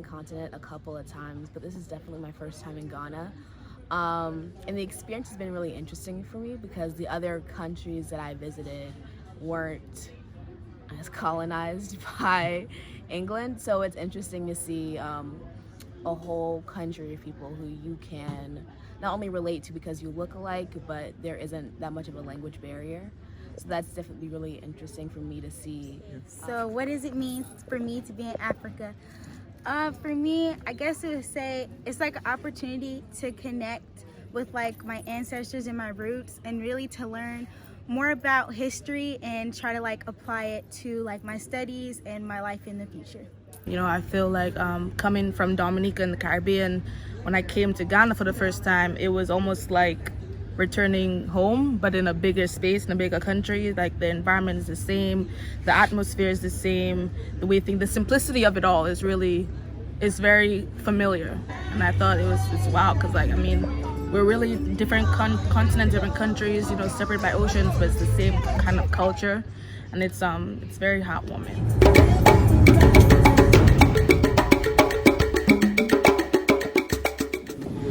continent a couple of times, but this is definitely my first time in Ghana. And the experience has been really interesting for me because the other countries that I visited weren't as colonized by England. So it's interesting to see a whole country of people who you can not only relate to because you look alike, but there isn't that much of a language barrier. So that's definitely really interesting for me to see. So what does it mean for me to be in Africa? For me, I guess it would say it's like an opportunity to connect with like my ancestors and my roots, and really to learn more about history and try to like apply it to like my studies and my life in the future. You know, I feel like coming from Dominica in the Caribbean, when I came to Ghana for the first time, it was almost like returning home, but in a bigger space, in a bigger country. Like the environment is the same, the atmosphere is the same, the way the simplicity of it all is very familiar. And I thought it's wild because, like, I mean, we're really different continents, different countries, you know, separated by oceans, but it's the same kind of culture, and it's very heartwarming.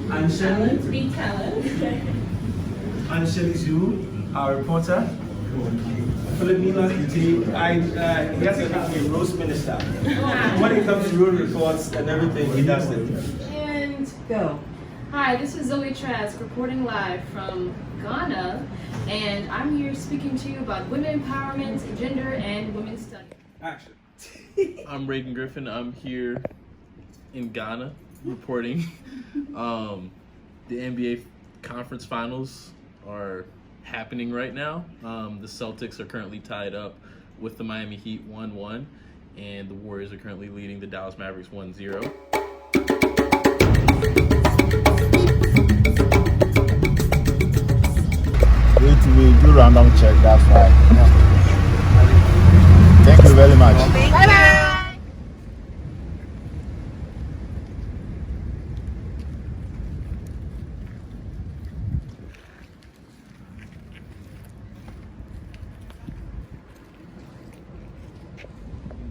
I'm Shelley. Be Talent. I'm Shelley Zhu, our reporter. Filipino he has a roast minister. When it comes to road reports and everything, he does it. And go. Hi, this is Zoe Trask reporting live from Ghana, and I'm here speaking to you about women empowerment, gender, and women's studies. Action. I'm Reagan Griffin. I'm here in Ghana reporting. The NBA conference finals are happening right now. The Celtics are currently tied up with the Miami Heat 1-1, and the Warriors are currently leading the Dallas Mavericks 1-0. We do random check, that's why. Thank you very much. Bye-bye.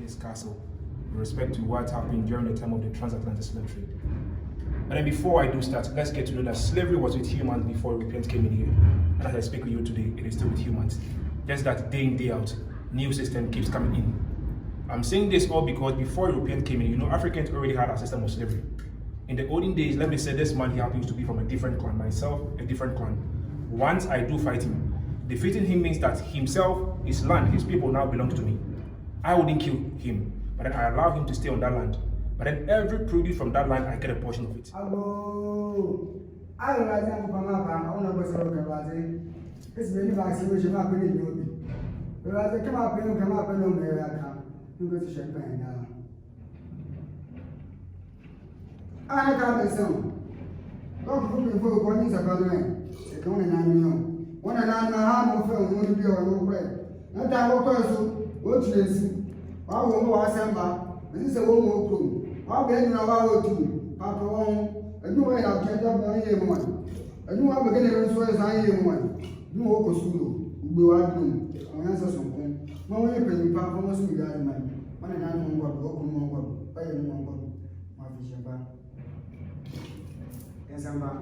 This castle with respect to what happened during the time of the transatlantic slave trade. But then before I do start, let's get to know that slavery was with humans before Europeans came in here. And as I speak with you today, it is still with humans. Just that day in, day out, new system keeps coming in. I'm saying this all because before Europeans came in, you know, Africans already had a system of slavery. In the olden days, let me say this man, he happens to be from a different clan, myself, a different clan. Once I do fight him, defeating him means that himself, his land, his people now belongs to me. I wouldn't kill him, but then I allow him to stay on that land. But then every produce from that land, I get a portion of it. This is a woman. I'll be in our two. Papa won't. I do I have checked up my one. I do have a getting as well as I am one. You walk a school. We are doing. I answer some. My way paying Papa was with the other man. One and I know what walk on what. By a woman. My fisher. Yes, I'm back.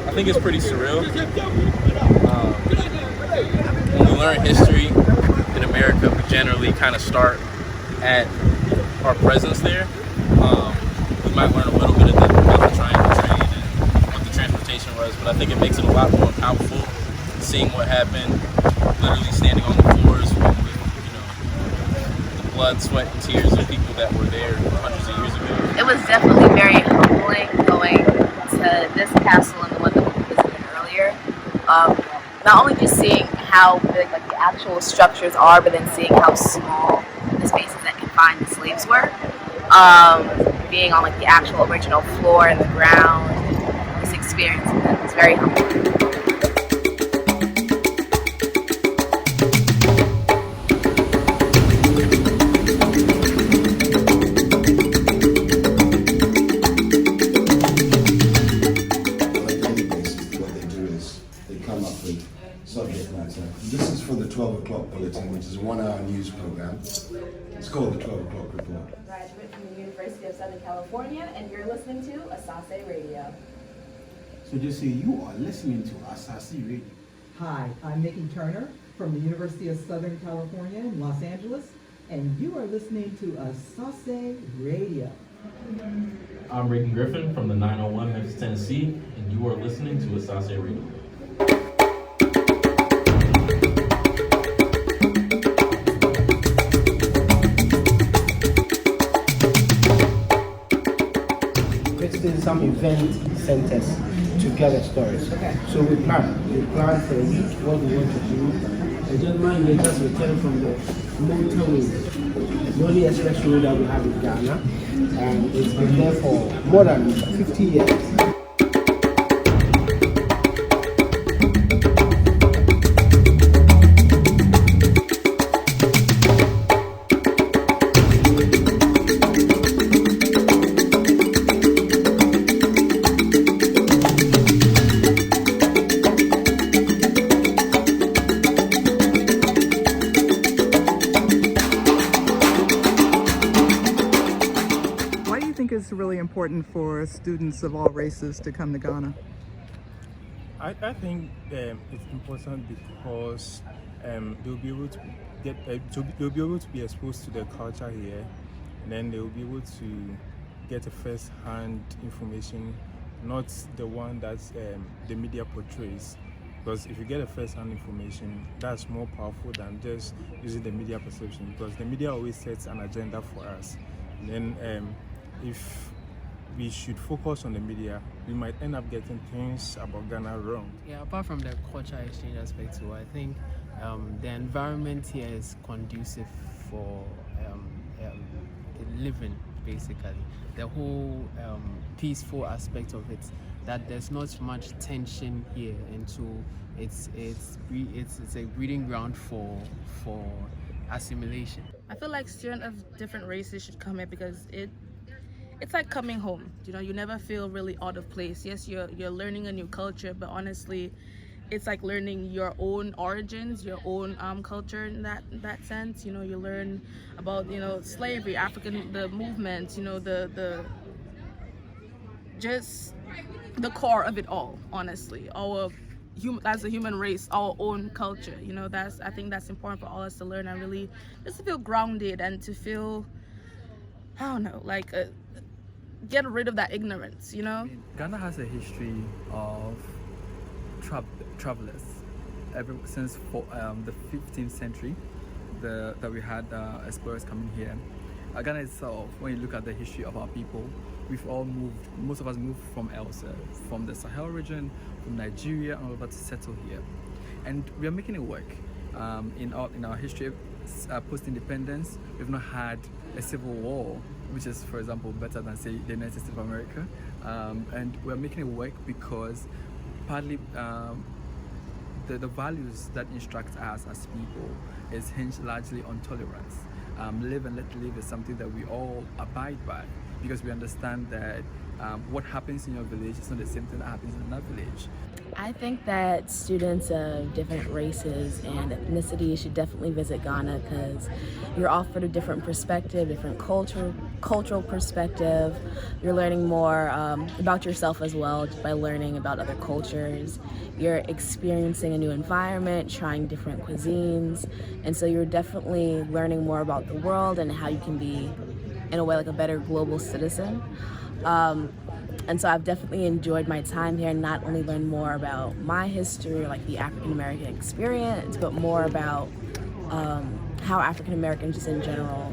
I think it's pretty surreal. When we learn history in America, we generally kind of start at our presence there. We might learn a little bit about the triangle trade and what the transportation was, but I think it makes it a lot more powerful seeing what happened, literally standing on the floors with, you know, the blood, sweat, and tears of people that were there hundreds of years ago. It was definitely very humbling going to this castle and the one that we visited earlier. Not only just seeing how big like the actual structures are, but then seeing how small the spaces that confined the slaves were. Being on like the actual original floor and the ground, and this experience was very humbling. Subject matter. This is for the 12 o'clock bulletin. Bulletin, which is a 1-hour news program. It's called the 12 O'Clock Report. Graduate from the University of Southern California, and you're listening to Asase Radio. So just say you are listening to Asase Radio. Hi, I'm Nikki Turner from the University of Southern California in Los Angeles, and you are listening to Asase Radio. I'm Reagan Griffin from the 901 Memphis, Tennessee, and you are listening to Asase Radio. Visiting some event centers to gather stories. So we plan for a week what we want to do. A gentleman may just return from the motorway, the only express road that we have in Ghana, and it's been there for more than 50 years. It's really important for students of all races to come to Ghana? I think it's important because they'll be able to get they'll be able to be exposed to the culture here, and then they'll be able to get a first-hand information, not the one that the media portrays. Because if you get a first-hand information, that's more powerful than just using the media perception. Because the media always sets an agenda for us, and then if we should focus on the media, we might end up getting things about Ghana wrong. Yeah, apart from the culture exchange aspect too, I think the environment here is conducive for living, basically. The whole peaceful aspect of it, that there's not much tension here, and so it's a breeding ground for assimilation. I feel like students of different races should come here because it's like coming home. You know, you never feel really out of place. Yes, you're learning a new culture, but honestly, it's like learning your own origins, your own culture in that sense. You know, you learn about, you know, slavery, the movement, you know, the just the core of it all. Honestly, as a human race, our own culture. You know, I think that's important for all of us to learn and really just to feel grounded and to feel, I don't know, like get rid of that ignorance, you know? Ghana has a history of travelers ever since the 15th century that we had explorers coming here. Ghana itself, when you look at the history of our people, we've all moved, most of us moved from elsewhere, from the Sahel region, from Nigeria, and all over to settle here. And we are making it work. In our history, post-independence, we've not had a civil war, which is, for example, better than, say, the United States of America. And we're making it work because partly the values that instruct us as people is hinged largely on tolerance. Live and let live is something that we all abide by, because we understand that what happens in your village is not the same thing that happens in another village. I think that students of different races and ethnicities should definitely visit Ghana because you're offered a different perspective, different cultural perspective. You're learning more about yourself as well just by learning about other cultures. You're experiencing a new environment, trying different cuisines, and so you're definitely learning more about the world and how you can be, in a way, like a better global citizen. And so I've definitely enjoyed my time here and not only learned more about my history, like the African American experience, but more about how African Americans just in general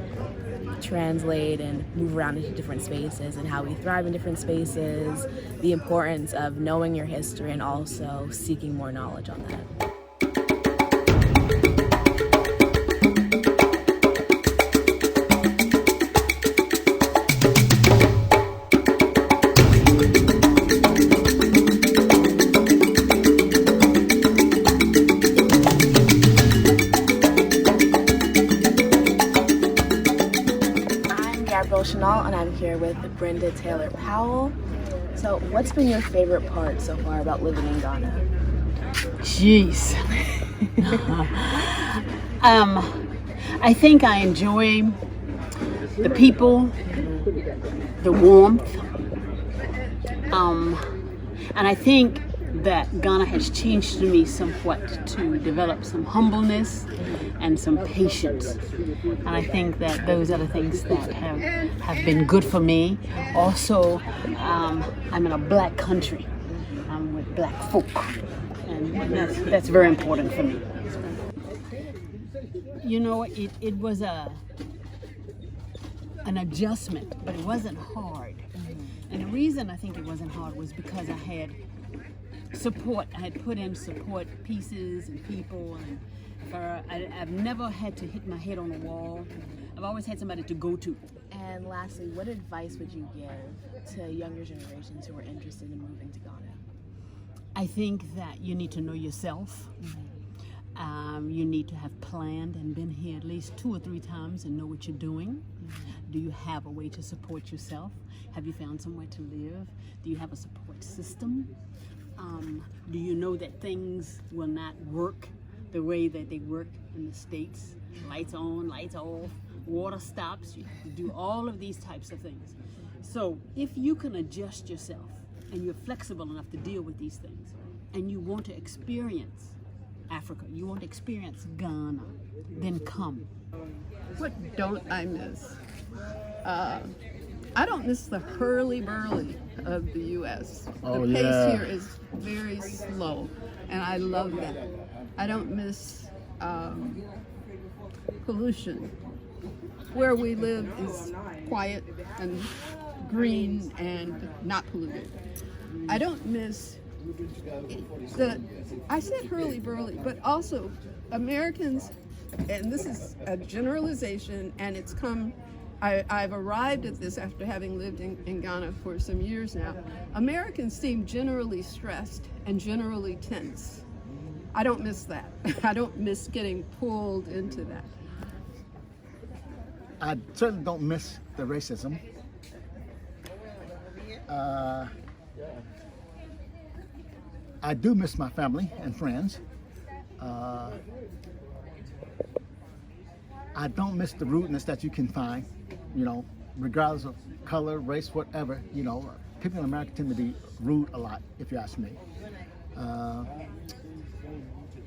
translate and move around into different spaces and how we thrive in different spaces, the importance of knowing your history and also seeking more knowledge on that. And I'm here with Brenda Taylor Powell. So what's been your favorite part so far about living in Ghana? Jeez. I think I enjoy the people, the warmth, and I think that Ghana has changed me somewhat to develop some humbleness and some patience. And I think that those are the things that have been good for me. Also, I'm in a black country. I'm with black folk, and that's very important for me. You know, it was an adjustment, but it wasn't hard. And the reason I think it wasn't hard was because I had support. I had put in support pieces and people, and I've never had to hit my head on a wall. I've always had somebody to go to. And lastly, what advice would you give to younger generations who are interested in moving to Ghana? I think that you need to know yourself. You need to have planned and been here at least 2 or 3 times and know what you're doing. Do you have a way to support yourself? Have you found somewhere to live? Do you have a support system? Do you know that things will not work the way that they work in the States? Lights on, lights off, water stops. You do all of these types of things. So if you can adjust yourself and you're flexible enough to deal with these things, and you want to experience Africa, you want to experience Ghana, then come. What don't I miss? I don't miss the hurly-burly of the U.S. Oh, the pace yeah. here is very slow, and I love that. I don't miss pollution. Where we live is quiet and green and not polluted. I don't miss I said hurly-burly, but also Americans, and this is a generalization, and it's come, I've arrived at this after having lived in Ghana for some years now. Americans seem generally stressed and generally tense. I don't miss that. I don't miss getting pulled into that. I certainly don't miss the racism. I do miss my family and friends. I don't miss the rudeness that you can find, you know, regardless of color, race, whatever. You know, people in America tend to be rude a lot, if you ask me.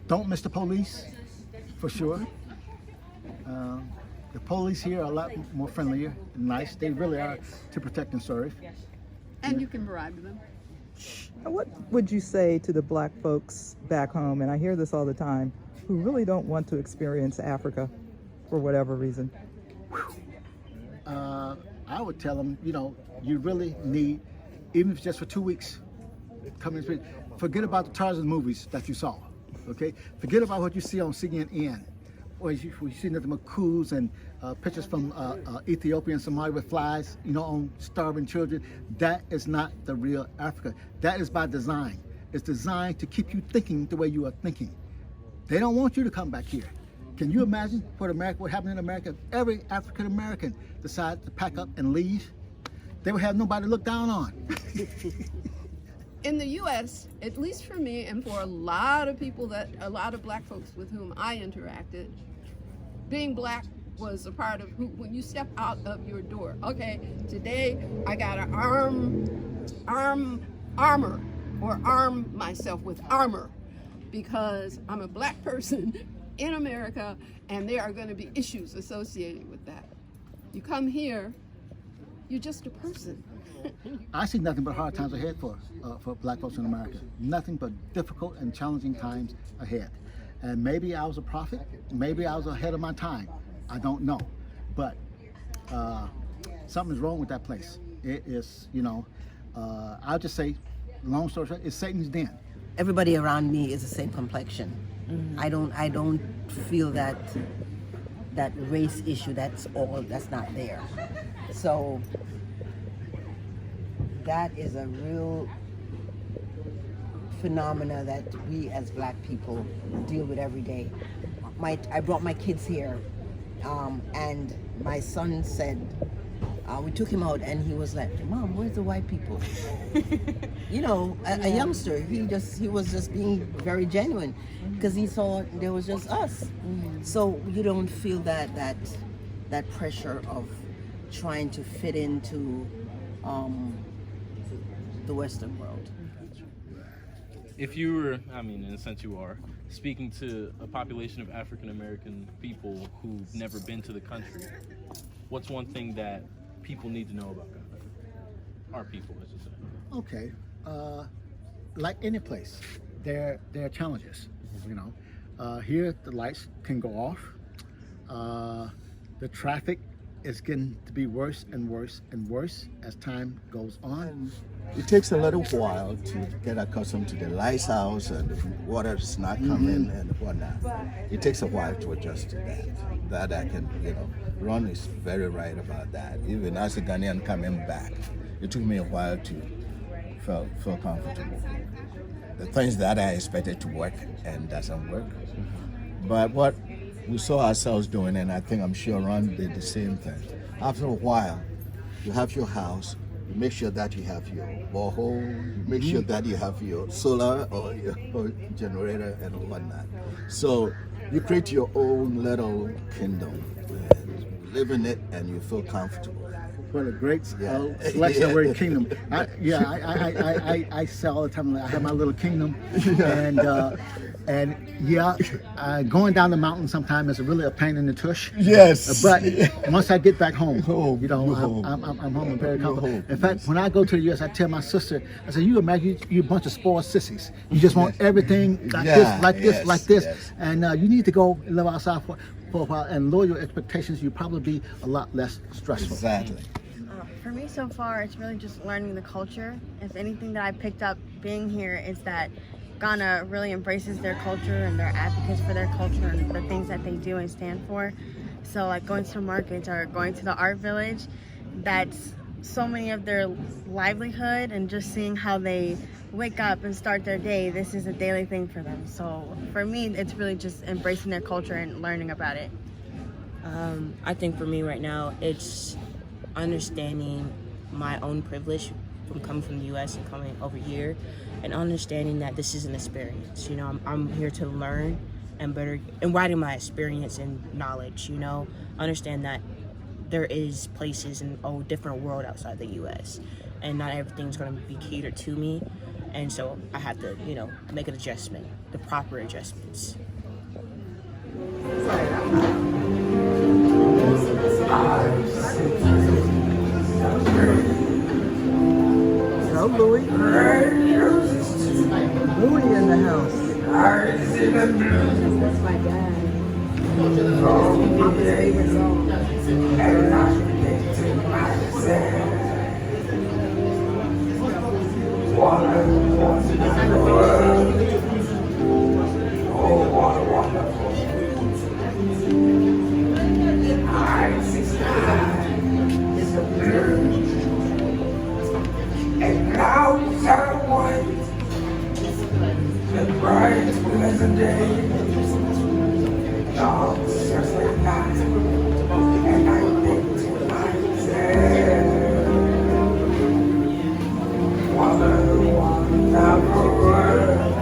Don't miss the police, for sure. The police here are a lot more friendlier and nice. They really are to protect and serve. And you can bribe them. What would you say to the black folks back home, and I hear this all the time, who really don't want to experience Africa for whatever reason? I would tell them, you know, you really need, even if it's just for 2 weeks, come and forget about the Tarzan movies that you saw, okay? Forget about what you see on CNN, or you see nothing but coups and pictures from Ethiopia and Somalia with flies, you know, on starving children. That is not the real Africa. That is by design. It's designed to keep you thinking the way you are thinking. They don't want you to come back here. Can you imagine what happened in America if every African American decided to pack up and leave? They would have nobody to look down on. In the U.S., at least for me and for a lot of black folks with whom I interacted, being black was a part of when you step out of your door. Okay, today I gotta arm myself with armor because I'm a black person in America, and there are going to be issues associated with that. You come here, you're just a person. I see nothing but hard times ahead for black folks in America. Nothing but difficult and challenging times ahead. And maybe I was a prophet, maybe I was ahead of my time. I don't know. But something's wrong with that place. It is, you know, I'll just say, long story short, it's Satan's den. Everybody around me is the same complexion. I don't feel that race issue, that's not there. So that is a real phenomena that we as black people deal with every day. I brought my kids here, and my son said, we took him out and he was like, "Mom, where's the white people?" You know, a youngster. He was just being very genuine because he thought there was just us. So you don't feel that pressure of trying to fit into the Western world. If you were, I mean, in a sense you are, speaking to a population of African American people who've never been to the country, what's one thing that people need to know about Ghana? Our people, I should say. Okay, like any place, there are challenges. You know, here the lights can go off. The traffic is getting to be worse and worse and worse as time goes on. It takes a little while to get accustomed to the lights house and the water is not coming and whatnot. It takes a while to adjust to that. That I can, Ron is very right about that. Even as a Ghanaian coming back, it took me a while to feel comfortable. The things that I expected to work and doesn't work. But what we saw ourselves doing, and I'm sure Ron did the same thing. After a while, you have your house, you make sure that you have your borehole, you make sure that you have your solar or your generator and whatnot. So you create your own little kingdom and you live in it and you feel comfortable. What a great selection of word kingdom. I say all the time, I have my little kingdom, and going down the mountain sometimes is really a pain in the tush. Yes. But once I get back home, I'm home and very comfortable. In fact, when I go to the U.S., I tell my sister, I say, you imagine you a bunch of spoiled sissies. You just want everything like this. And you need to go live outside for a while and lower your expectations. You'll probably be a lot less stressful. Exactly. For me so far, it's really just learning the culture. If anything that I picked up being here is that Ghana really embraces their culture and they're advocates for their culture and the things that they do and stand for. So like going to markets or going to the art village, that's so many of their livelihood, and just seeing how they wake up and start their day, this is a daily thing for them. So for me, it's really just embracing their culture and learning about it. I think for me right now, it's understanding my own privilege from coming from the U.S. and coming over here, and understanding that this is an experience. I'm here to learn and writing my experience and knowledge. Understand that there is places in a different world outside the U.S. and not everything's going to be catered to me, and so I have to make an adjustment, the proper adjustments. Hello, Louie. Louie in the house. That's my dad. Papa's favorite song. And clouds are white, the bright pleasant day, dogs are sleeping night, and I think to myself, what a wonderful world.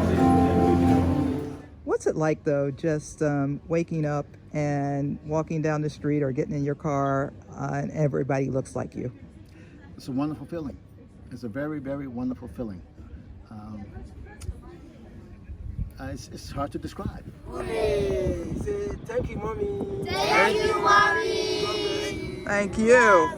What's it like though, just waking up and walking down the street or getting in your car and everybody looks like you? It's a wonderful feeling. It's a very, very wonderful feeling. It's hard to describe. Hey, say thank you, Mommy. Thank you, Mommy. Thank you.